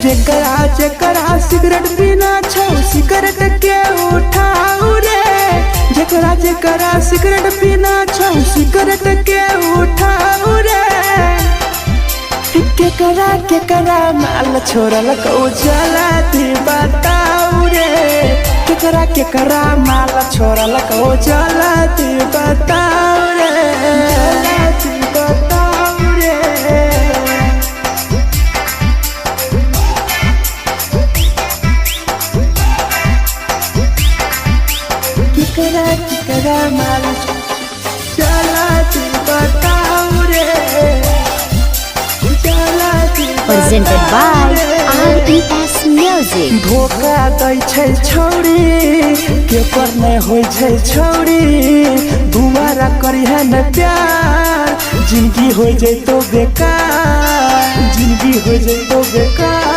जेकरा सिगरेट पीना छौ सिगरेट के उठाऊ रे। जेकरा सिगरेट पीना छौ सिगरेट के उठाऊ रे। केकरा माल छोड़ल कौ जल्दी बताऊ रे। केकरा माल छोड़ल कौ जल्दी बताऊ रे। जल्दी बताऊ रे। केकरा माल जल्दी बताऊ रे। Presented by RES Music। धोखा दै छै छौरी के पर नहीं होय छै छौरी। दोबारा करिहे न प्यार जिंदगी हो जैतो बेकार। जिंदगी हो जैतो बेकार।